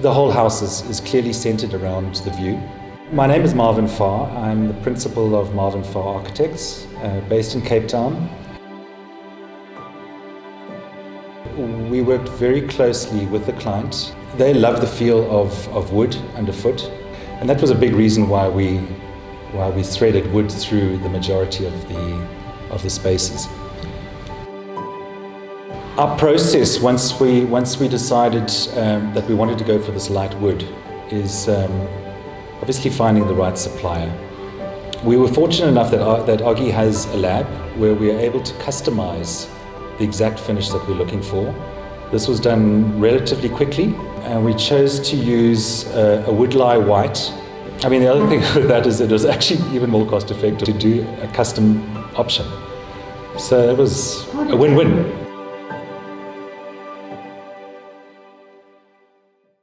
The whole house is clearly centered around the view. My name is Marvin Farr. I'm the principal of Marvin Farr Architects, based in Cape Town. We worked very closely with the client. They love the feel of wood underfoot, and that was a big reason why we threaded wood through the majority of the spaces. Our process, once we decided that we wanted to go for this light wood, is obviously finding the right supplier. We were fortunate enough that Oggie has a lab where we are able to customize the exact finish that we're looking for. This was done relatively quickly, and we chose to use a woodlie white. I mean, the other thing with that is it was actually even more cost effective to do a custom option. So it was a win-win.